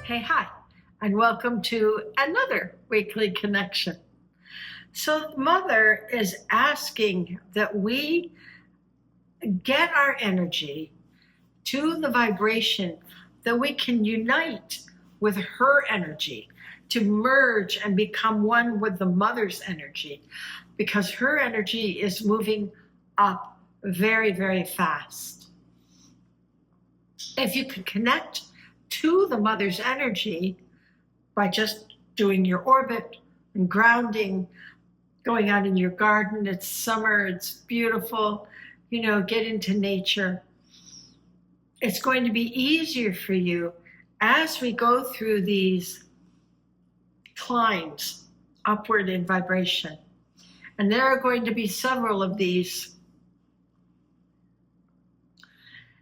Hey, hi, and welcome to another weekly connection. So, Mother is asking that we get our energy to the vibration that we can unite with her energy, to merge and become one with the Mother's energy, because her energy is moving up very, very fast. If you can connect to the Mother's energy by just doing your orbit and grounding, going out in your garden, it's summer, it's beautiful, get into nature. It's going to be easier for you as we go through these climbs upward in vibration. And there are going to be several of these.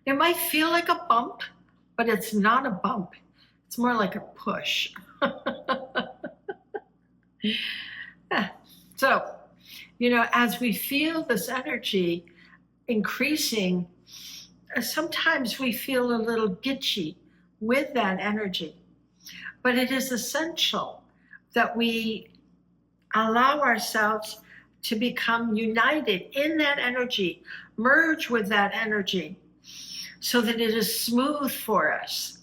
It might feel like a bump, but it's not a bump. It's more like a push. So, as we feel this energy increasing, sometimes we feel a little gitchy with that energy. But it is essential that we allow ourselves to become united in that energy, merge with that energy, so that it is smooth for us,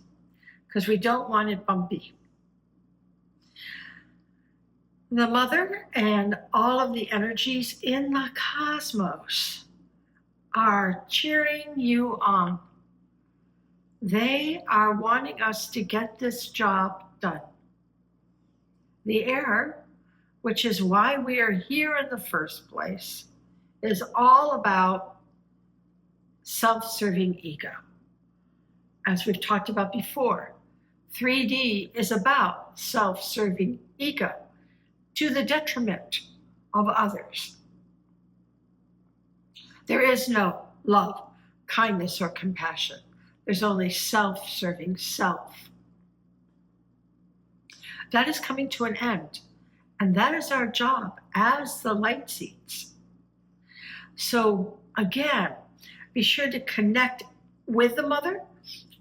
because we don't want it bumpy. The Mother and all of the energies in the cosmos are cheering you on. They are wanting us to get this job done. The air, which is why we are here in the first place, is all about self-serving ego. As we've talked about before, 3D is about self-serving ego to the detriment of others. There is no love, kindness, or compassion. There's only self-serving self. That is coming to an end, and that is our job as the light seeds. So again, be sure to connect with the Mother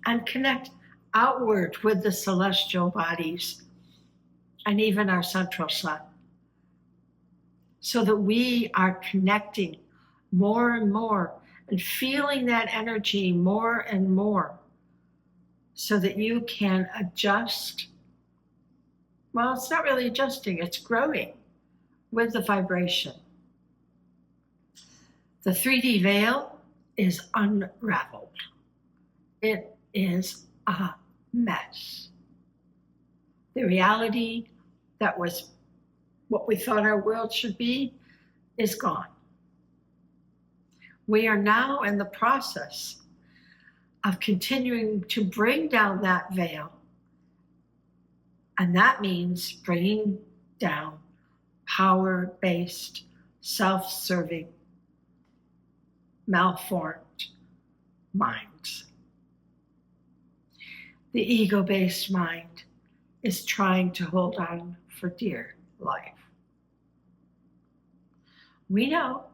and connect outward with the celestial bodies and even our central sun, so that we are connecting more and more and feeling that energy more and more, so that you can adjust. Well, it's not really adjusting, it's growing with the vibration. The 3D veil is unraveled. It is a mess. The reality that was what we thought our world should be is gone. We are now in the process of continuing to bring down that veil. And that means bringing down power-based, self-serving, malformed minds. The ego-based mind is trying to hold on for dear life. We know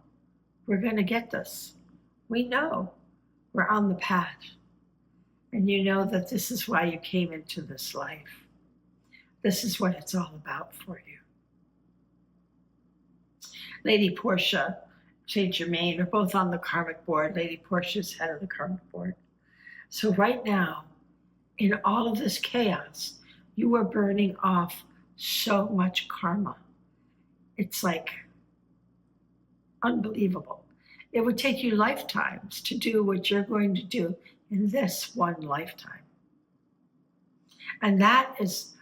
we're going to get this. We know we're on the path. And you know that this is why you came into this life. This is what it's all about for you. Lady Portia, Saint Germain are both on the karmic board. Lady Portia's head of the karmic board. So right now, in all of this chaos, you are burning off so much karma. It's like unbelievable. It would take you lifetimes to do what you're going to do in this one lifetime. And that is,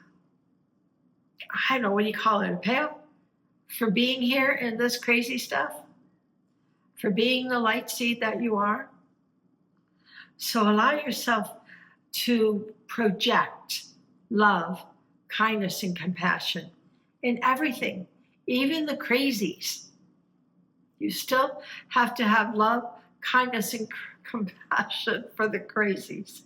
I don't know, what do you call it, a payoff for being here in this crazy stuff? For being the light seed that you are? So allow yourself to project love, kindness, and compassion in everything, even the crazies. You still have to have love, kindness, and compassion for the crazies.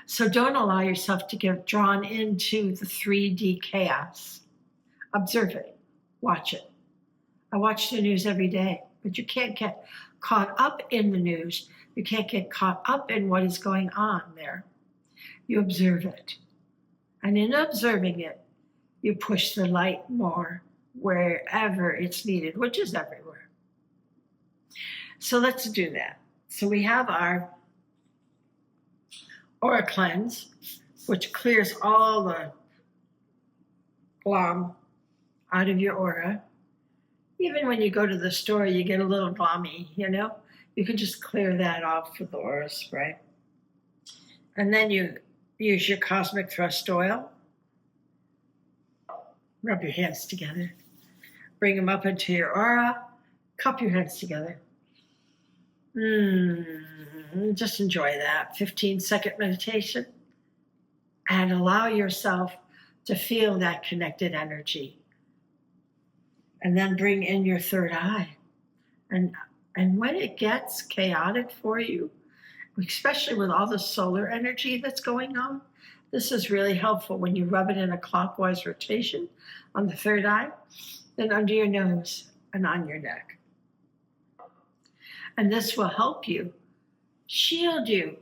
So don't allow yourself to get drawn into the 3D chaos. Observe it, watch it. I watch the news every day, but you can't get caught up in the news. You can't get caught up in what is going on there. You observe it. And in observing it, you push the light more wherever it's needed, which is everywhere. So let's do that. So we have our aura cleanse, which clears all the glom out of your aura. Even when you go to the store, you get a little glommy, you can just clear that off with the aura spray. And then you use your cosmic thrust oil. Rub your hands together. Bring them up into your aura. Cup your hands together. Just enjoy that 15-second meditation and allow yourself to feel that connected energy. And then bring in your third eye. And when it gets chaotic for you, especially with all the solar energy that's going on, this is really helpful when you rub it in a clockwise rotation on the third eye, then under your nose and on your neck. And this will help you shield you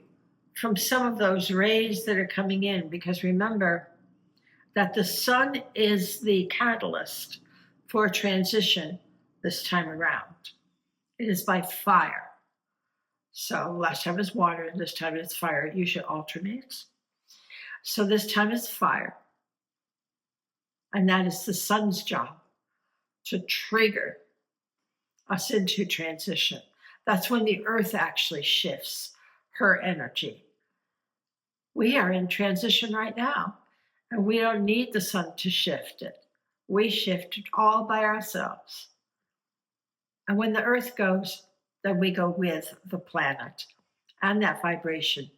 from some of those rays that are coming in, because remember that the sun is the catalyst for transition this time around. It is by fire. So last time it's water, this time it's fire. It usually alternates. So this time it's fire. And that is the sun's job, to trigger us into transition. That's when the earth actually shifts her energy. We are in transition right now, and we don't need the sun to shift it. We shift it all by ourselves. And when the earth goes, then we go with the planet and that vibration,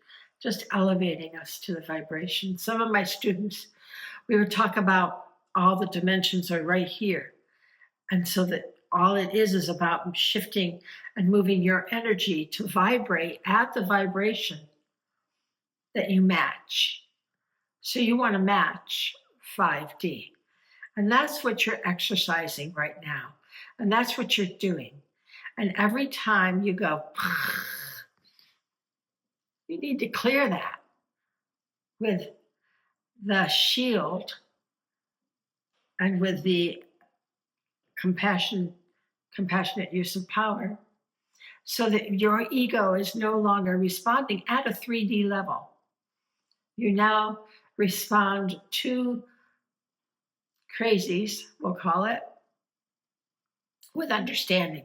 just elevating us to the vibration. Some of my students, we would talk about all the dimensions are right here. And so that all it is about shifting and moving your energy to vibrate at the vibration that you match. So you want to match 5D. And that's what you're exercising right now. And that's what you're doing. And every time you go, you need to clear that with the shield and with the compassionate use of power, so that your ego is no longer responding at a 3D level. You now respond to crazies, we'll call it, with understanding.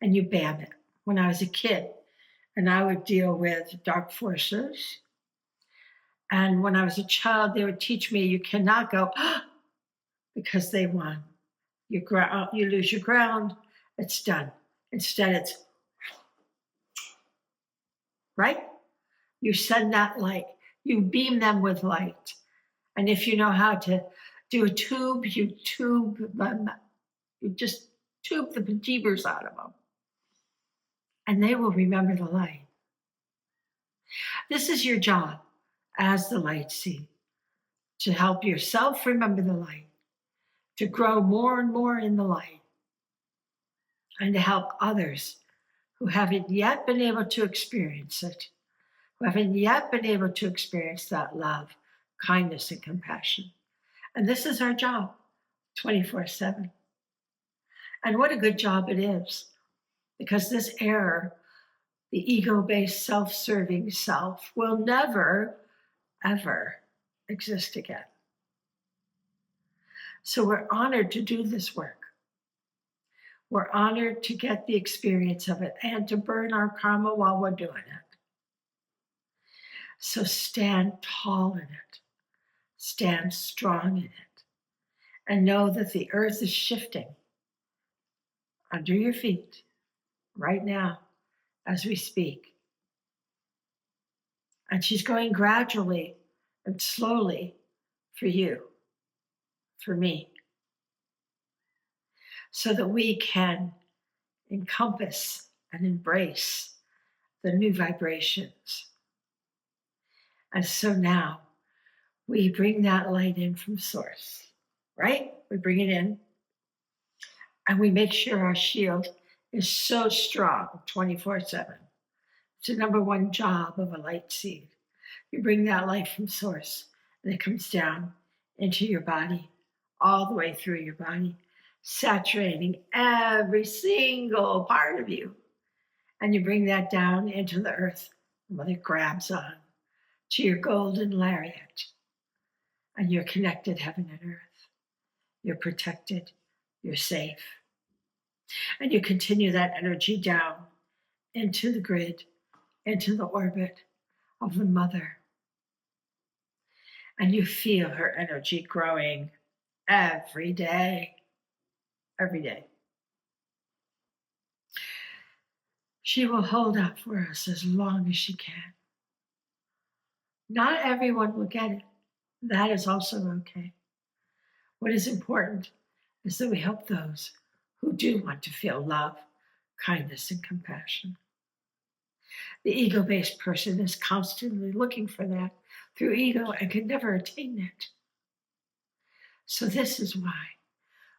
And you ban it. When I was a kid, and I would deal with dark forces, and when I was a child, they would teach me you cannot go, because they won. You lose your ground, it's done. Instead, it's, right? You send that light. You beam them with light. And if you know how to do a tube, you tube them. You just tube the bejeebers out of them. And they will remember the light. This is your job as the light seed, to help yourself remember the light, to grow more and more in the light, and to help others who haven't yet been able to experience it, who haven't yet been able to experience that love, kindness, and compassion. And this is our job, 24/7. And what a good job it is, because this error, the ego-based self-serving self, will never, ever exist again. So we're honored to do this work. We're honored to get the experience of it and to burn our karma while we're doing it. So stand tall in it, stand strong in it, and know that the earth is shifting under your feet right now as we speak. And she's going gradually and slowly for you, for me, so that we can encompass and embrace the new vibrations. And so now we bring that light in from source, right? We bring it in and we make sure our shield is so strong 24/7. It's the number one job of a light seed. You bring that light from source, and it comes down into your body, all the way through your body, saturating every single part of you. And you bring that down into the earth. The mother grabs on to your golden lariat, and you're connected heaven and earth. You're protected. You're safe. And you continue that energy down into the grid, into the orbit of the mother. And you feel her energy growing every day. Every day. She will hold up for us as long as she can. Not everyone will get it. That is also okay. What is important is that we help those who do want to feel love, kindness, and compassion. The ego-based person is constantly looking for that through ego and can never attain it. So this is why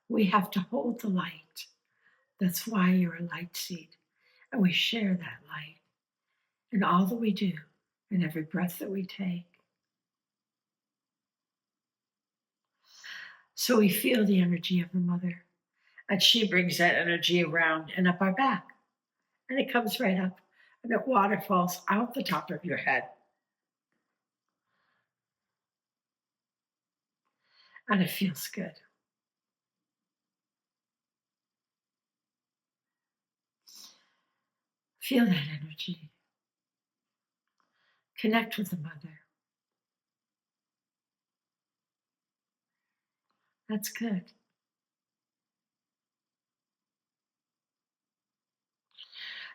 we have to hold the light. That's why you're a light seed. And we share that light in all that we do, in every breath that we take. So we feel the energy of the mother, and she brings that energy around and up our back. And it comes right up, and it waterfalls out the top of your head. And it feels good. Feel that energy. Connect with the mother. That's good.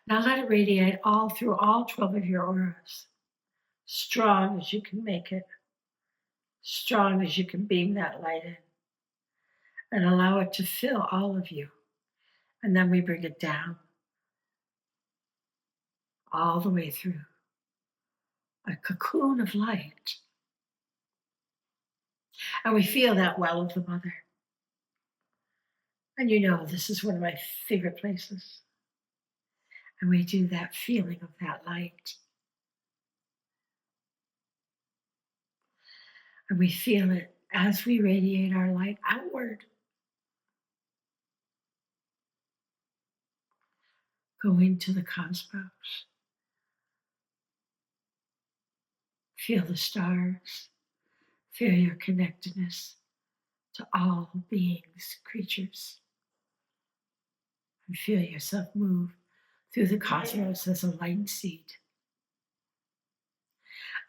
Now let it radiate all through all 12 of your auras. Strong as you can make it. Strong as you can beam that light in. And allow it to fill all of you. And then we bring it down all the way through. A cocoon of light. And we feel that well of the mother. And you know, this is one of my favorite places. And we do that feeling of that light. And we feel it as we radiate our light outward. Go into the cosmos. Feel the stars. Feel your connectedness to all beings, creatures. And feel yourself move through the cosmos as a light seed.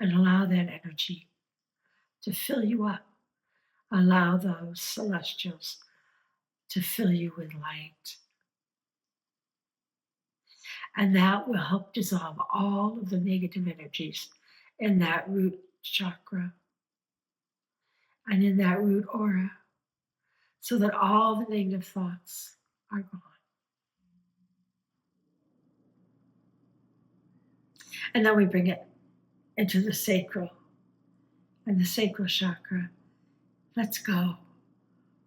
And allow that energy to fill you up. Allow those celestials to fill you with light. And that will help dissolve all of the negative energies in that root chakra and in that root aura, so that all the negative thoughts are gone. And then we bring it into the sacral and the sacral chakra. Let's go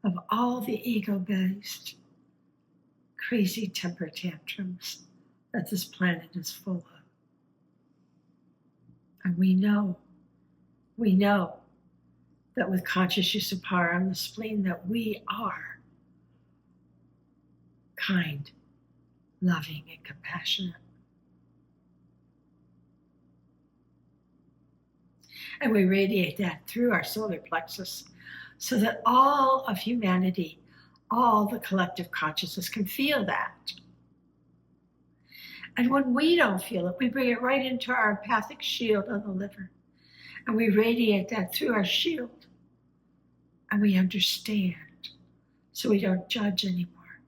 of all the ego-based crazy temper tantrums that this planet is full of. And we know that with conscious use of power on the spleen that we are kind, loving, and compassionate. And we radiate that through our solar plexus so that all of humanity, all the collective consciousness can feel that. And when we don't feel it, we bring it right into our empathic shield on the liver. And we radiate that through our shield. And we understand, so we don't judge anymore.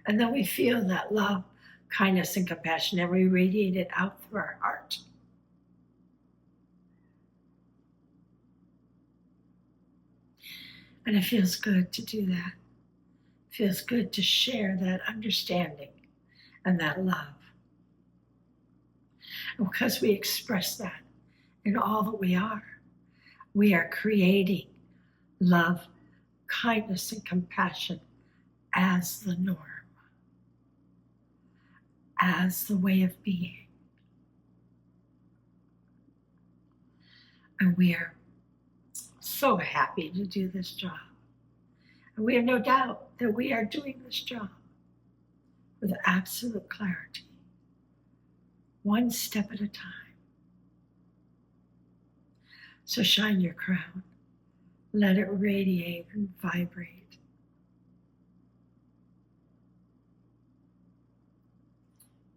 And then we feel that love, kindness, and compassion, and we radiate it out through our heart. And it feels good to do that. It feels good to share that understanding and that love. And because we express that in all that we are creating love, kindness, and compassion as the norm. as the way of being. And we are so happy to do this job. And we have no doubt that we are doing this job with absolute clarity, one step at a time. So shine your crown. Let it radiate and vibrate.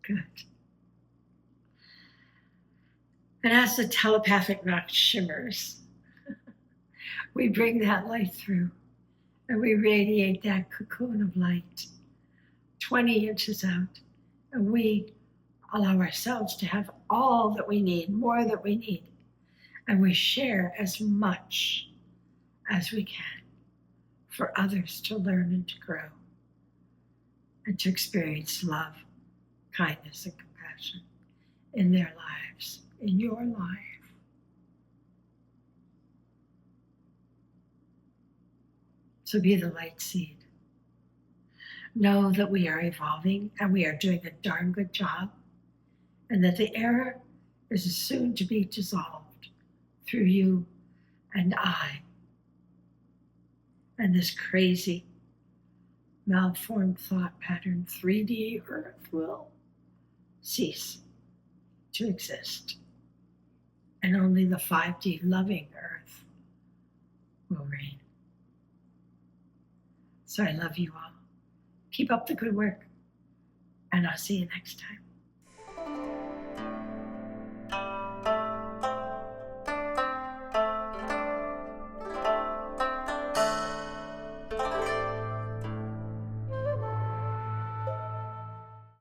Good. And as the telepathic knot shimmers, we bring that light through and we radiate that cocoon of light 20 inches out. And we allow ourselves to have all that we need, more that we need. And we share as much as we can for others to learn and to grow and to experience love, kindness, and compassion in their lives, in your life. So be the light seed. Know that we are evolving and we are doing a darn good job, and that the error is soon to be dissolved through you and I. And this crazy, malformed thought pattern, 3D Earth, will cease to exist. And only the 5D loving Earth will reign. So I love you all. Keep up the good work, and I'll see you next time.